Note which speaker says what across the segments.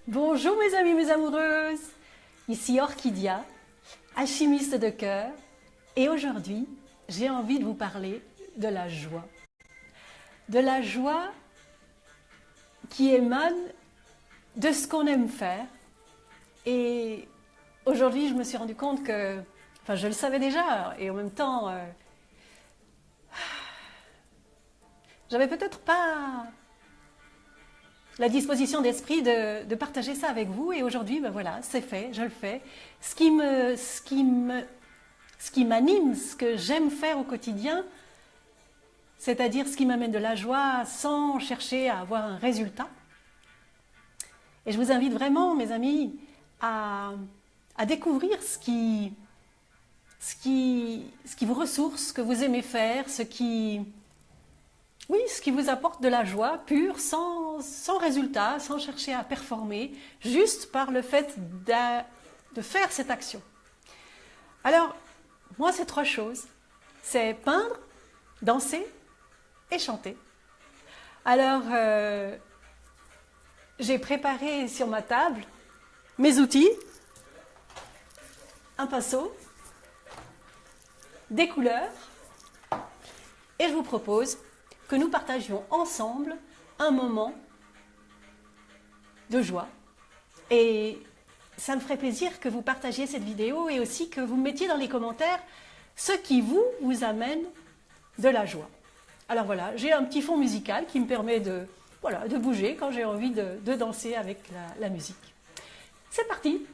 Speaker 1: Bonjour mes amis, mes amoureuses, ici Orchidia, alchimiste de cœur, et aujourd'hui j'ai envie de vous parler de la joie. De la joie qui émane de ce qu'on aime faire. Et aujourd'hui je me suis rendu compte que, je le savais déjà, et en même temps, j'avais peut-être pas la disposition d'esprit de partager ça avec vous. Et aujourd'hui, voilà, c'est fait, je le fais. Ce qui m'anime, ce que j'aime faire au quotidien, c'est-à-dire ce qui m'amène de la joie sans chercher à avoir un résultat. Et je vous invite vraiment, mes amis, à découvrir ce qui vous ressource, ce que vous aimez faire, ce qui vous apporte de la joie pure, sans résultat, sans chercher à performer, juste par le fait de faire cette action. Alors, moi, c'est 3 choses. C'est peindre, danser et chanter. Alors, j'ai préparé sur ma table mes outils, un pinceau, des couleurs, et je vous propose que nous partagions ensemble un moment de joie. Et ça me ferait plaisir que vous partagiez cette vidéo et aussi que vous mettiez dans les commentaires ce qui vous amène de la joie. Alors voilà, j'ai un petit fond musical qui me permet de bouger quand j'ai envie de danser avec la musique. C'est parti!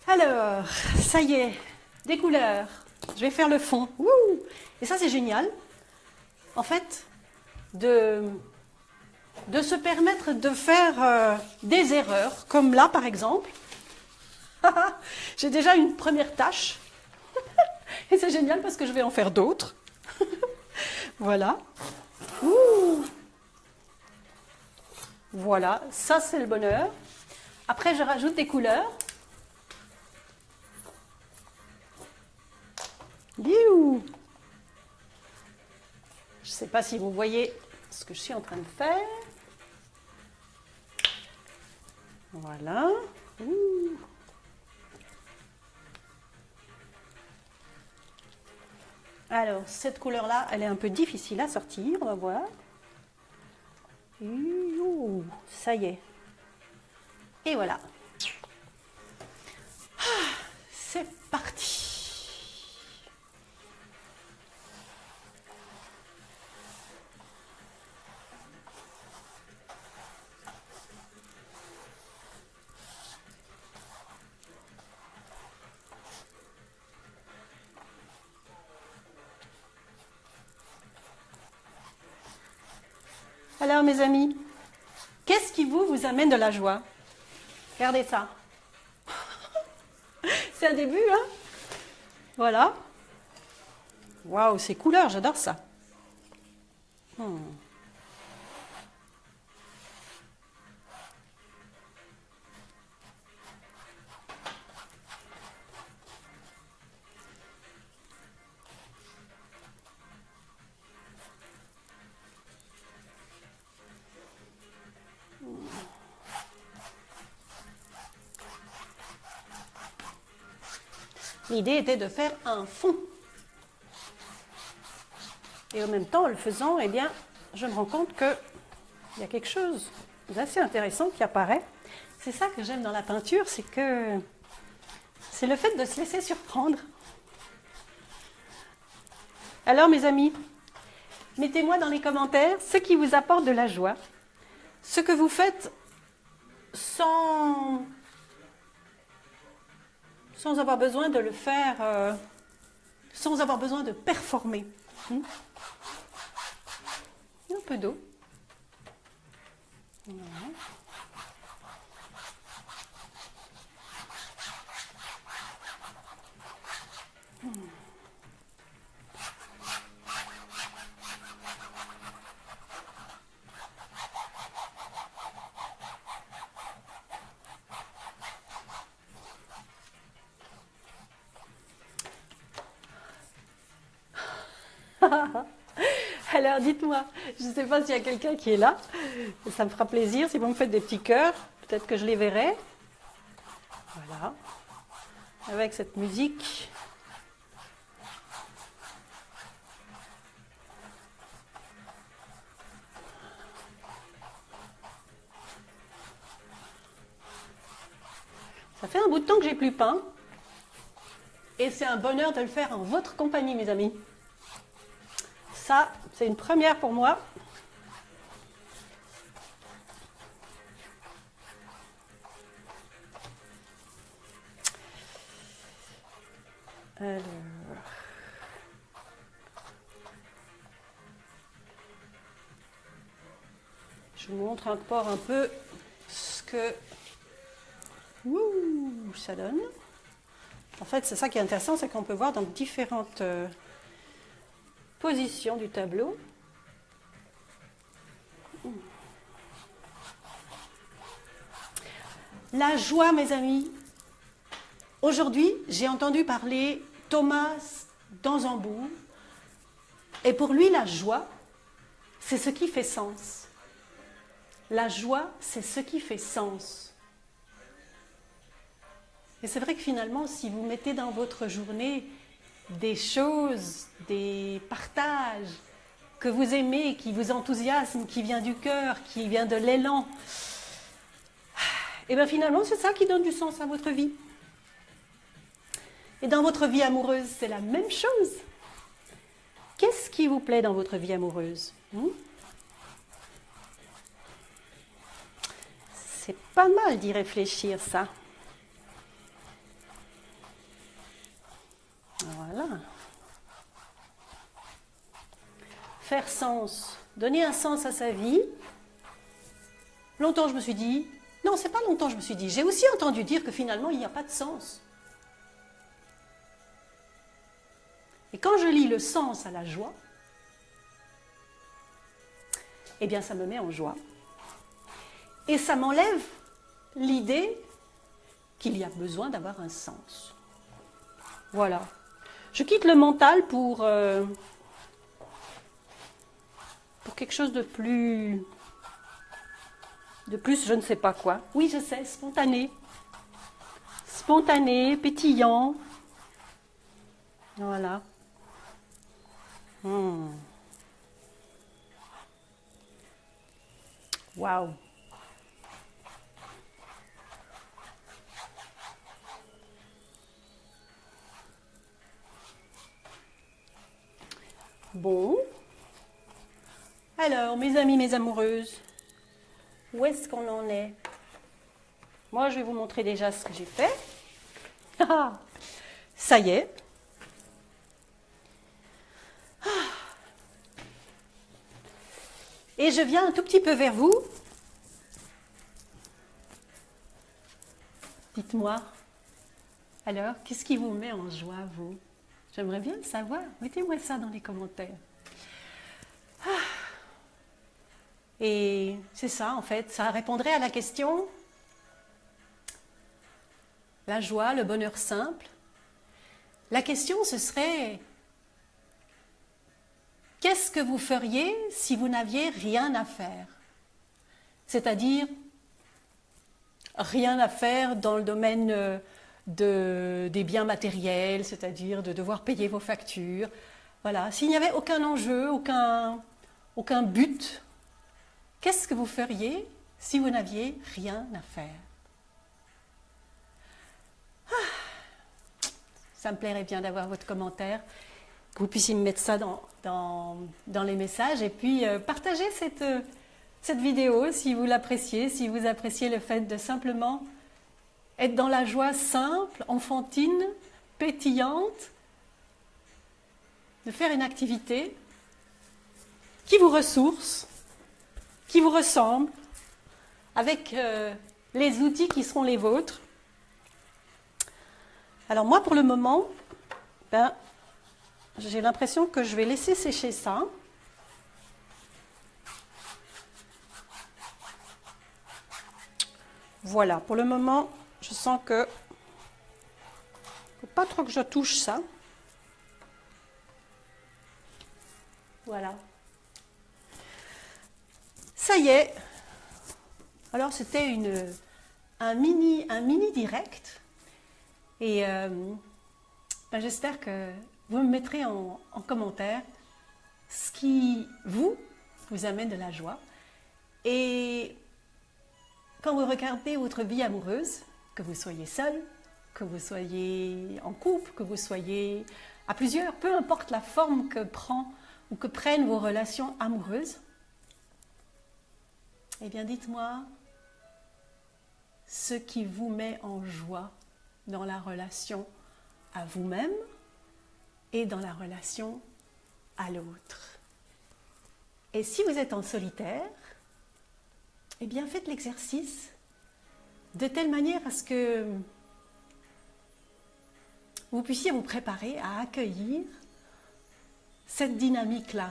Speaker 1: Alors, ça y est, des couleurs. Je vais faire le fond. Wouh! Et ça, c'est génial. En fait, de se permettre de faire des erreurs, comme là, par exemple. J'ai déjà une première tâche. Et c'est génial parce que je vais en faire d'autres. Voilà. Ouh! Voilà, ça, c'est le bonheur. Après, je rajoute des couleurs. Je ne sais pas si vous voyez ce que je suis en train de faire. Voilà. Ouh. Alors, cette couleur-là, elle est un peu difficile à sortir, on va voir. Ouh, ça y est. Et voilà. C'est parti. Alors mes amis, qu'est-ce qui vous amène de la joie? Regardez ça. C'est un début, hein? Voilà. Waouh, ces couleurs, j'adore ça. L'idée était de faire un fond. Et en même temps, en le faisant, eh bien, je me rends compte qu'il y a quelque chose d'assez intéressant qui apparaît. C'est ça que j'aime dans la peinture, c'est le fait de se laisser surprendre. Alors, mes amis, mettez-moi dans les commentaires ce qui vous apporte de la joie, ce que vous faites sans avoir besoin de le faire, sans avoir besoin de performer. Un peu d'eau. Voilà. Alors dites-moi, je ne sais pas s'il y a quelqu'un qui est là, ça me fera plaisir si vous me faites des petits cœurs, peut-être que je les verrai. Voilà, avec cette musique. Ça fait un bout de temps que j'ai plus peint. Et c'est un bonheur de le faire en votre compagnie, mes amis. Ça, c'est une première pour moi. Alors... je vous montre encore un peu ce que ça donne. En fait, c'est ça qui est intéressant, c'est qu'on peut voir dans différentes positions du tableau. La joie, mes amis. Aujourd'hui, j'ai entendu parler Thomas d'Anzembourg. Et pour lui, la joie, c'est ce qui fait sens. La joie, c'est ce qui fait sens. Et c'est vrai que finalement, si vous mettez dans votre journée des choses, des partages que vous aimez, qui vous enthousiasment, qui vient du cœur, qui vient de l'élan, et bien finalement, c'est ça qui donne du sens à votre vie. Et dans votre vie amoureuse, c'est la même chose. Qu'est-ce qui vous plaît dans votre vie amoureuse? C'est pas mal d'y réfléchir, ça. Voilà. Faire sens, donner un sens à sa vie. Longtemps, je me suis dit... Non, c'est pas longtemps, je me suis dit. J'ai aussi entendu dire que finalement, il n'y a pas de sens. Et quand je lis le sens à la joie, eh bien, ça me met en joie. Et ça m'enlève l'idée qu'il y a besoin d'avoir un sens. Voilà. Je quitte le mental pour quelque chose de plus, je ne sais pas quoi. Oui, je sais, spontané. Spontané, pétillant. Voilà. Waouh. Bon. Alors, mes amis, mes amoureuses, où est-ce qu'on en est? Moi, je vais vous montrer déjà ce que j'ai fait. Ça y est. Et je viens un tout petit peu vers vous. Dites-moi, alors, qu'est-ce qui vous met en joie, vous? J'aimerais bien le savoir. Mettez-moi ça dans les commentaires. Et c'est ça, en fait. Ça répondrait à la question, la joie, le bonheur simple. La question, ce serait, qu'est-ce que vous feriez si vous n'aviez rien à faire? C'est-à-dire, rien à faire dans le domaine des biens matériels, c'est-à-dire de devoir payer vos factures. Voilà, s'il n'y avait aucun enjeu, aucun but, qu'est-ce que vous feriez si vous n'aviez rien à faire? Ça me plairait bien d'avoir votre commentaire, que vous puissiez me mettre ça dans les messages, et puis partagez cette vidéo si vous l'appréciez, si vous appréciez le fait de simplement être dans la joie simple, enfantine, pétillante, de faire une activité qui vous ressource, qui vous ressemble, avec les outils qui seront les vôtres. Alors moi, pour le moment, j'ai l'impression que je vais laisser sécher ça. Voilà, pour le moment, je sens que faut pas trop que je touche ça. Voilà. ça y est. Alors c'était un mini direct. Et j'espère que vous me mettrez en commentaire ce qui vous amène de la joie. Et quand vous regardez votre vie amoureuse, que vous soyez seul, que vous soyez en couple, que vous soyez à plusieurs, peu importe la forme que prend ou que prennent vos relations amoureuses, eh bien dites-moi ce qui vous met en joie dans la relation à vous-même et dans la relation à l'autre. Et si vous êtes en solitaire, eh bien faites l'exercice de telle manière à ce que vous puissiez vous préparer à accueillir cette dynamique-là.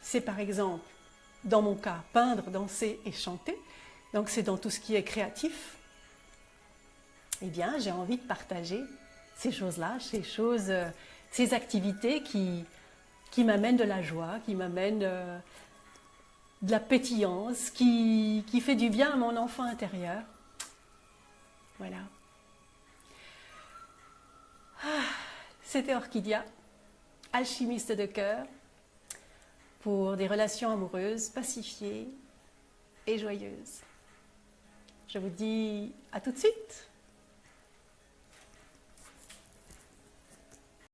Speaker 1: C'est par exemple, dans mon cas, peindre, danser et chanter. Donc c'est dans tout ce qui est créatif. Eh bien, j'ai envie de partager ces choses-là, ces activités qui m'amènent de la joie, qui m'amènent de la pétillance, qui fait du bien à mon enfant intérieur. Voilà. C'était Orchidia, alchimiste de cœur, pour des relations amoureuses pacifiées et joyeuses. Je vous dis à tout de suite.